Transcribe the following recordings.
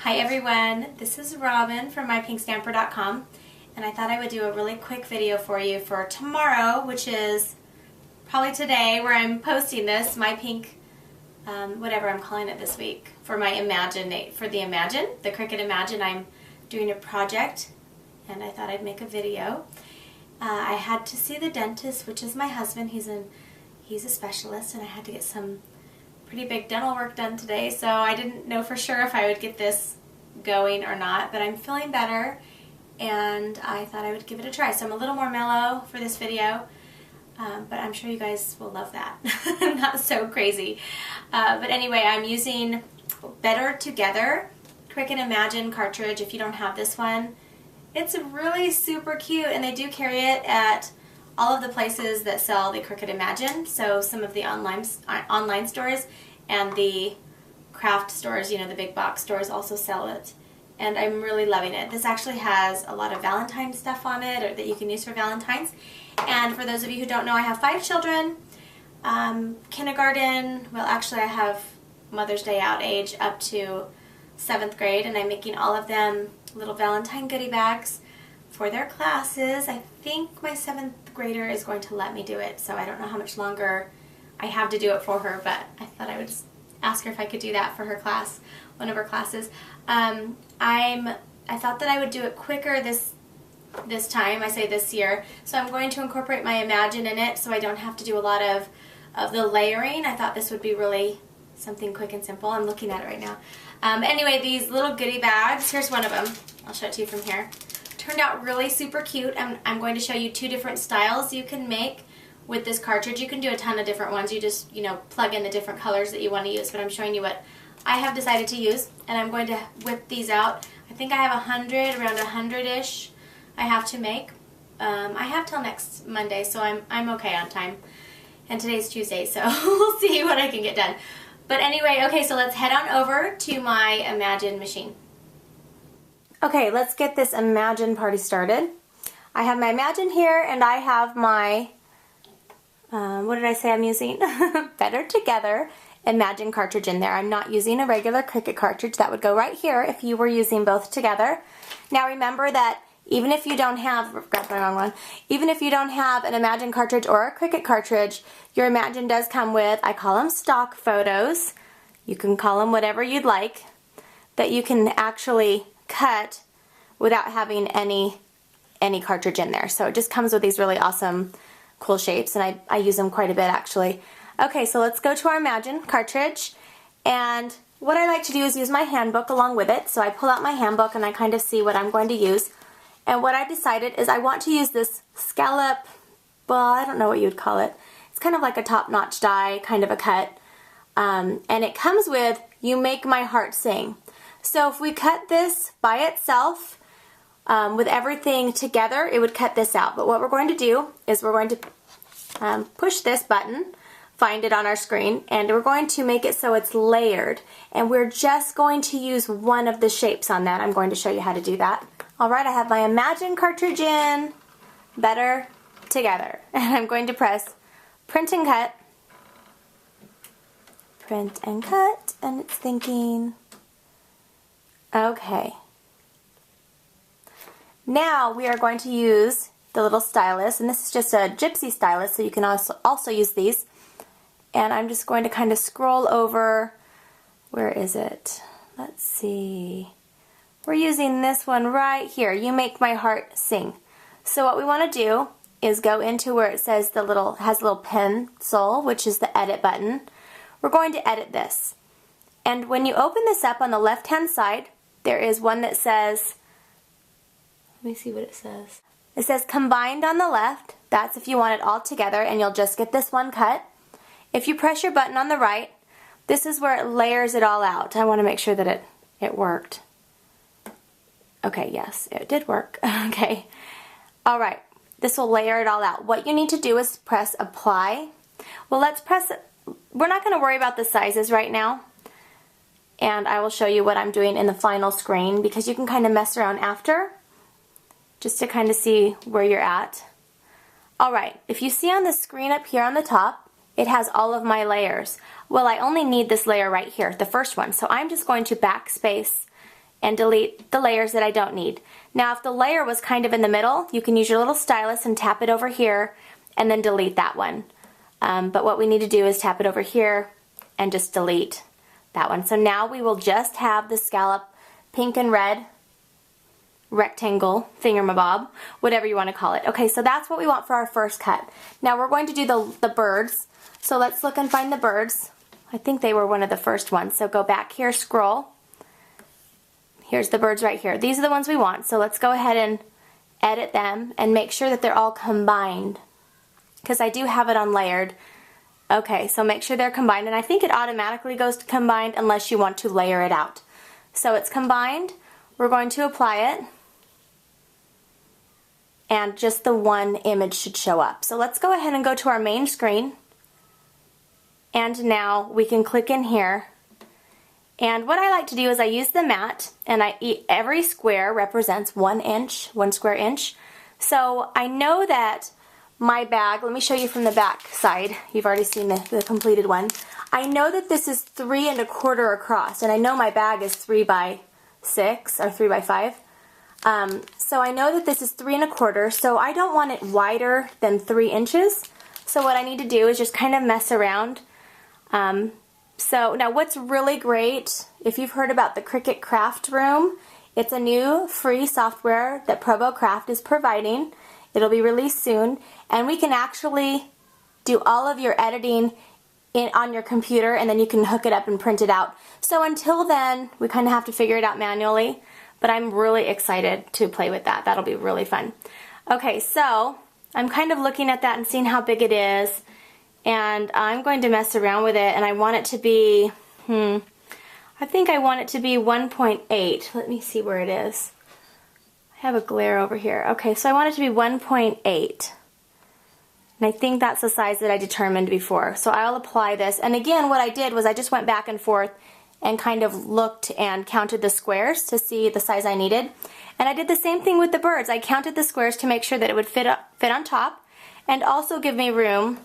Hi everyone, this is Robin from mypinkstamper.com, and I thought I would do a really quick video for you for tomorrow, which is probably today where I'm posting this, my pink, whatever I'm calling it this week, for my the Cricut Imagine. I'm doing a project and I thought I'd make a video. I had to see the dentist, which is my husband. He's a specialist, and I had to get some pretty big dental work done today, so I didn't know for sure if I would get this going or not, but I'm feeling better and I thought I would give it a try. So I'm a little more mellow for this video, but I'm sure you guys will love that. Not so crazy. But anyway, I'm using Better Together Cricut Imagine cartridge. If you don't have this one, it's really super cute, and they do carry it at all of the places that sell the Cricut Imagine, so some of the online stores and the craft stores, you know, the big box stores also sell it, and I'm really loving it. This actually has a lot of Valentine stuff on it or that you can use for Valentine's. And for those of you who don't know, I have 5 children, kindergarten, well actually I have Mother's Day out age up to 7th grade, and I'm making all of them little Valentine goodie bags for their classes. I think my 7th grader is going to let me do it, so I don't know how much longer I have to do it for her, but I thought I would just ask her if I could do that for her class, one of her classes. I thought that I would do it quicker this time, I say this year, so I'm going to incorporate my Imagine in it so I don't have to do a lot of the layering. I thought this would be really something quick and simple. I'm looking at it right now. Anyway, these little goodie bags, here's one of them. I'll show it to you from here. Turned out really super cute. I'm going to show you 2 different styles you can make with this cartridge. You can do a ton of different ones. You just, you know, plug in the different colors that you want to use, but I'm showing you what I have decided to use, and I'm going to whip these out. I think I have around 100-ish I have to make. I have till next Monday, so I'm okay on time. And today's Tuesday, so we'll see what I can get done. But anyway, okay, so let's head on over to my Imagine machine. Okay, let's get this Imagine party started. I have my Imagine here, and I have my, what did I say I'm using? Better Together Imagine cartridge in there. I'm not using a regular Cricut cartridge. That would go right here if you were using both together. Now remember that even if you don't have, got the wrong one, even if you don't have an Imagine cartridge or a Cricut cartridge, your Imagine does come with, I call them stock photos. You can call them whatever you'd like, that you can actually cut without having any cartridge in there. So it just comes with these really awesome, cool shapes, and I use them quite a bit actually. Okay, so let's go to our Imagine cartridge, and what I like to do is use my handbook along with it. So I pull out my handbook and I kind of see what I'm going to use. And what I decided is I want to use this scallop, well, I don't know what you would call it. It's kind of like a top-notch die, kind of a cut. And it comes with You Make My Heart Sing. So if we cut this by itself, with everything together, it would cut this out. But what we're going to do is we're going to push this button, find it on our screen, and we're going to make it so it's layered. And we're just going to use one of the shapes on that. I'm going to show you how to do that. Alright, I have my Imagine cartridge in, Better Together. And I'm going to press Print and Cut. Print and cut, and it's thinking, okay. Now we are going to use the little stylus, and this is just a gypsy stylus, so you can also use these. And I'm just going to kind of scroll over, where is it? Let's see. We're using this one right here, You Make My Heart Sing. So what we want to do is go into where it says has a little pencil, which is the edit button. We're going to edit this. And when you open this up on the left-hand side, there is one that says, let me see what it says. It says combined on the left. That's if you want it all together, and you'll just get this one cut. If you press your button on the right, this is where it layers it all out. I want to make sure that it worked. Okay, yes, it did work. Okay. Alright, this will layer it all out. What you need to do is press apply. Well, let's press it. We're not going to worry about the sizes right now. And I will show you what I'm doing in the final screen, because you can kind of mess around after, just to kind of see where you're at. Alright, if you see on the screen up here on the top, it has all of my layers. Well, I only need this layer right here, the first one, so I'm just going to backspace and delete the layers that I don't need. Now if the layer was kind of in the middle, you can use your little stylus and tap it over here and then delete that one. But what we need to do is tap it over here and just delete that one. So now we will just have the scallop pink and red rectangle thingamabob, whatever you want to call it. Okay, so that's what we want for our first cut. Now we're going to do the birds. So let's look and find the birds. I think they were one of the first ones. So go back here, scroll. Here's the birds right here. These are the ones we want. So let's go ahead and edit them and make sure that they're all combined, because I do have it unlayered. Okay, so make sure they're combined, and I think it automatically goes to combined unless you want to layer it out. So it's combined. We're going to apply it, and just the one image should show up. So let's go ahead and go to our main screen, and now we can click in here. And what I like to do is I use the mat, and every square represents 1 inch, 1 square inch. So I know that my bag, let me show you from the back side. You've already seen the completed one. I know that this is 3 1/4 across, and I know my bag is 3 by 6 or 3 by 5. So I know that this is 3 1/4, so I don't want it wider than 3 inches. So what I need to do is just kind of mess around. So now what's really great, if you've heard about the Cricut Craft Room, it's a new free software that Provo Craft is providing. It'll be released soon, and we can actually do all of your editing on your computer, and then you can hook it up and print it out. So until then, we kind of have to figure it out manually, but I'm really excited to play with that. That'll be really fun. Okay, so I'm kind of looking at that and seeing how big it is, and I'm going to mess around with it, and I want it to be, I think I want it to be 1.8. Let me see where it is. I have a glare over here. Okay, so I want it to be 1.8. And I think that's the size that I determined before. So I'll apply this. And again, what I did was I just went back and forth and kind of looked and counted the squares to see the size I needed. And I did the same thing with the birds. I counted the squares to make sure that it would fit on top and also give me room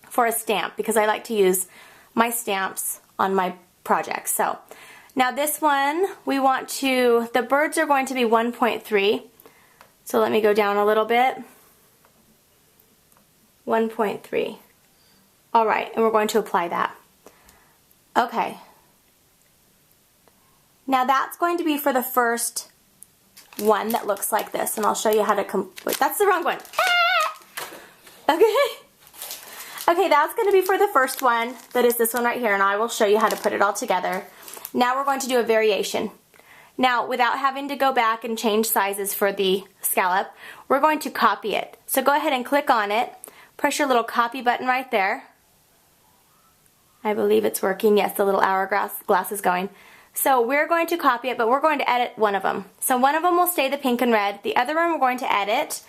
for a stamp, because I like to use my stamps on my projects. So now this one, the birds are going to be 1.3. So let me go down a little bit. 1.3. All right, and we're going to apply that. Okay. Now that's going to be for the first one that looks like this, and I'll show you how to wait, that's the wrong one. Ah! Okay. Okay, that's going to be for the first one, that is this one right here, and I will show you how to put it all together. Now we're going to do a variation. Now, without having to go back and change sizes for the scallop, we're going to copy it. So go ahead and click on it. Press your little copy button right there. I believe it's working. Yes, the little hourglass is going. So we're going to copy it, but we're going to edit one of them. So one of them will stay the pink and red. The other one we're going to edit.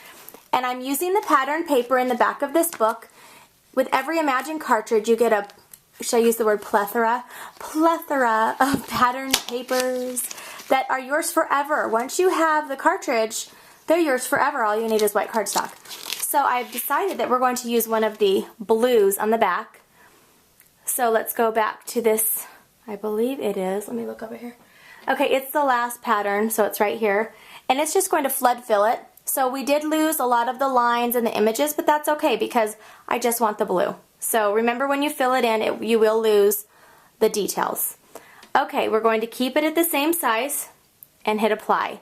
And I'm using the pattern paper in the back of this book. With every Imagine cartridge, you get a, should I use the word plethora? Plethora of pattern papers that are yours forever. Once you have the cartridge, they're yours forever. All you need is white cardstock. So I've decided that we're going to use one of the blues on the back. So let's go back to this, I believe it is. Let me look over here. Okay, it's the last pattern, so it's right here. And it's just going to flood fill it. So we did lose a lot of the lines and the images, but that's okay because I just want the blue. So remember, when you fill it in, you will lose the details. Okay, we're going to keep it at the same size and hit apply.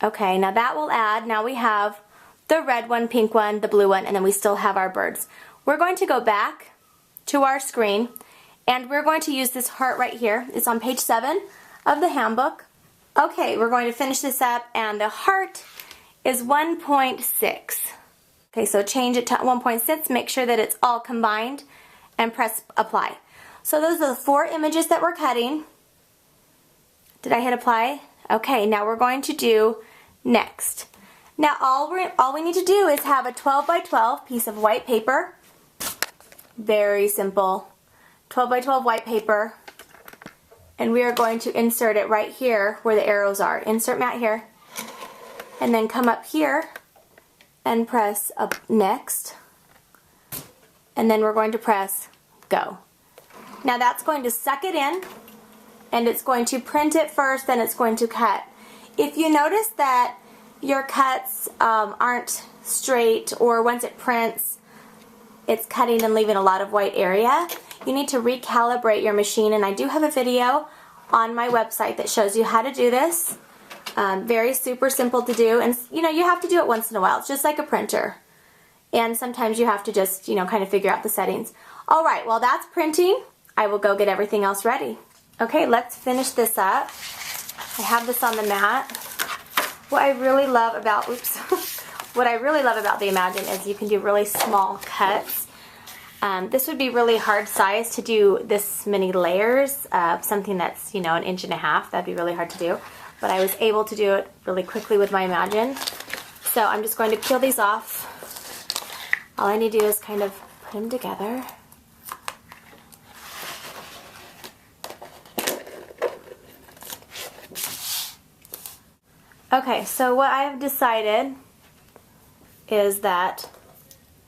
Okay, now that will add, now we have the red one, pink one, the blue one, and then we still have our birds. We're going to go back to our screen, and we're going to use this heart right here. It's on page 7 of the handbook. Okay, we're going to finish this up, and the heart is 1.6. Okay, so change it to 1.6, make sure that it's all combined, and press apply. So those are the 4 images that we're cutting. Did I hit apply? Okay, now we're going to do next. Now all we need to do is have a 12 by 12 piece of white paper. Very simple. 12 by 12 white paper. And we are going to insert it right here where the arrows are. Insert mat here. And then come up here and press up next. And then we're going to press go. Now that's going to suck it in and it's going to print it first, then it's going to cut. If you notice that your cuts aren't straight, or once it prints it's cutting and leaving a lot of white area, you need to recalibrate your machine, and I do have a video on my website that shows you how to do this. Very super simple to do, and you know, you have to do it once in a while. It's just like a printer, and sometimes you have to just, you know, kind of figure out the settings. Alright, while that's printing, I will go get everything else ready. Okay, let's finish this up. I have this on the mat. What I really love about, what I really love about the Imagine is you can do really small cuts. This would be really hard size to do this many layers, something that's, you know, 1.5 inches. That'd be really hard to do. But I was able to do it really quickly with my Imagine. So I'm just going to peel these off. All I need to do is kind of put them together. Okay, so what I have decided is that,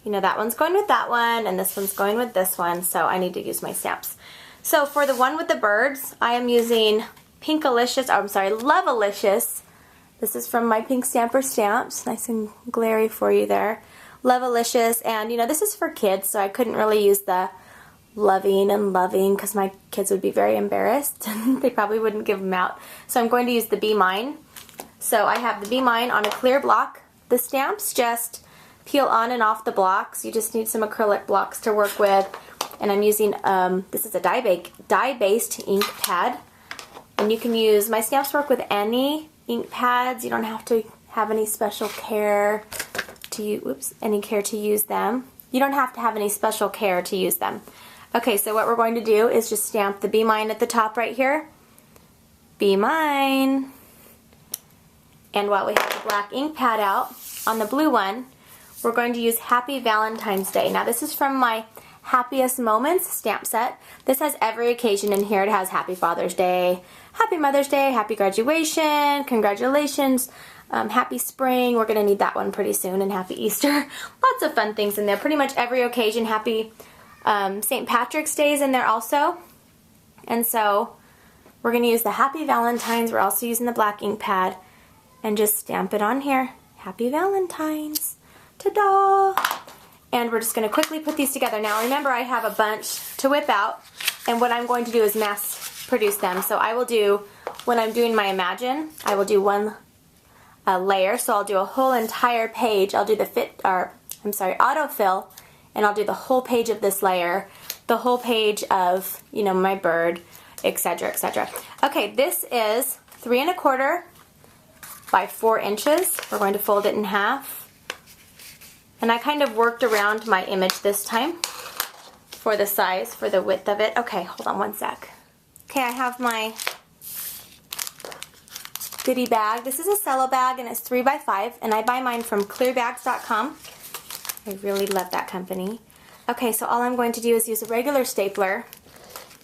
you know, that one's going with that one, and this one's going with this one, so I need to use my stamps. So for the one with the birds, I am using Pinkalicious, oh, I'm sorry, Lovelicious. This is from my Pink Stamper Stamps, nice and glary for you there. Lovelicious, and you know, this is for kids, so I couldn't really use the loving and loving because my kids would be very embarrassed. They probably wouldn't give them out. So I'm going to use the Be Mine. So I have the Be Mine on a clear block. The stamps just peel on and off the blocks. You just need some acrylic blocks to work with. And I'm using, this is a dye-based ink pad. And you can use, my stamps work with any ink pads. You don't have to have any special care to use, any care to use them. You don't have to have any special care to use them. Okay, so what we're going to do is just stamp the Be Mine at the top right here. Be Mine. And while we have the black ink pad out, on the blue one, we're going to use Happy Valentine's Day. Now this is from my Happiest Moments stamp set. This has every occasion in here. It has Happy Father's Day, Happy Mother's Day, Happy Graduation, Congratulations, Happy Spring. We're going to need that one pretty soon, and Happy Easter. Lots of fun things in there. Pretty much every occasion. Happy St. Patrick's Day is in there also. And so we're going to use the Happy Valentine's. We're also using the black ink pad. And just stamp it on here. Happy Valentine's. Ta-da! And we're just going to quickly put these together. Now remember, I have a bunch to whip out, and what I'm going to do is mass produce them. So I will do, when I'm doing my Imagine, I will do one layer. So I'll do a whole entire page. I'll do the autofill, and I'll do the whole page of this layer, the whole page of, you know, my bird, etc., etc. Okay, this is 3 1/4 by 4 inches. We're going to fold it in half. And I kind of worked around my image this time for the size, for the width of it. Okay, hold on one sec. Okay, I have my Goodie bag. This is a cello bag, and it's 3 by 5, and I buy mine from clearbags.com. I really love that company. Okay, so all I'm going to do is use a regular stapler,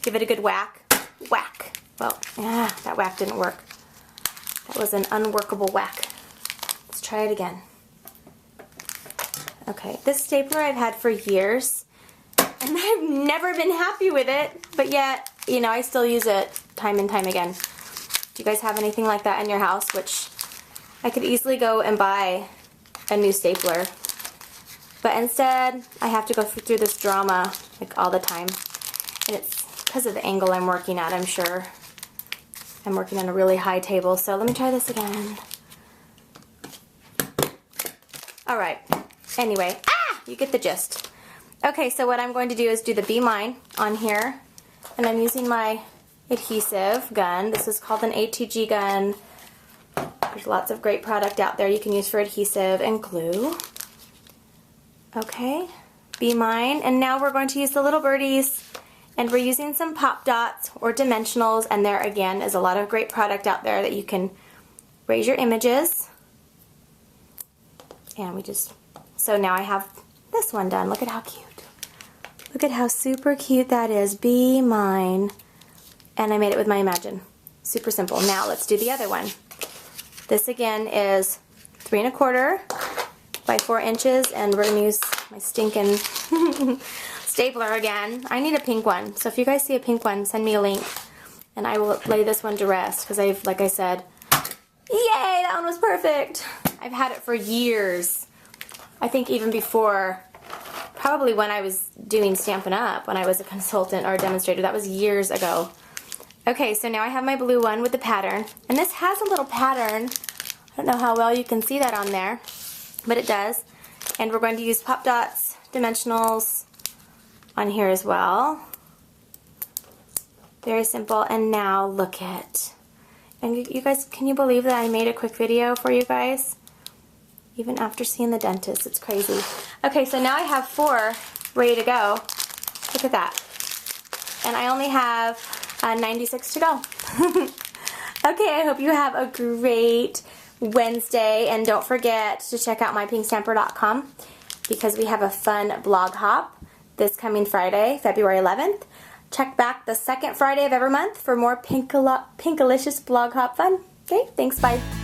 give it a good whack. Whack. Well, that whack didn't work. That was an unworkable whack. Let's try it again. Okay, this stapler I've had for years, and I've never been happy with it, but yet, you know, I still use it time and time again. Do you guys have anything like that in your house? Which I could easily go and buy a new stapler, but instead I have to go through this drama like all the time, and it's because of the angle I'm working at, I'm sure. I'm working on a really high table, so let me try this again. Alright, anyway, you get the gist. Okay, so what I'm going to do is do the Be Mine on here, and I'm using my adhesive gun. This is called an ATG gun. There's lots of great product out there you can use for adhesive and glue. Okay, Be Mine, and now we're going to use the little birdies. And we're using some pop dots or dimensionals, and there again is a lot of great product out there that you can raise your images. And we just, so now I have this one done. Look at how cute. Look at how super cute that is. Be Mine. And I made it with my Imagine. Super simple. Now let's do the other one. This again is 3 1/4 by 4 inches, and we're going to use my stinking stapler again. I need a pink one, so if you guys see a pink one, send me a link. And I will lay this one to rest because like I said, yay, that one was perfect. I've had it for years. I think even before, probably when I was doing Stampin' Up, when I was a consultant or a demonstrator. That was years ago. Okay, so now I have my blue one with the pattern. And this has a little pattern. I don't know how well you can see that on there, but it does. And we're going to use Pop Dots dimensionals on here as well. Very simple. And now look at, and you guys, can you believe that I made a quick video for you guys? Even after seeing the dentist, it's crazy. Okay, so now I have 4 ready to go. Look at that. And I only have 96 to go. Okay, I hope you have a great Wednesday, and don't forget to check out mypinkstamper.com because we have a fun blog hop this coming Friday, February 11th. Check back the second Friday of every month for more Pinkalicious blog hop fun. Okay, thanks, bye.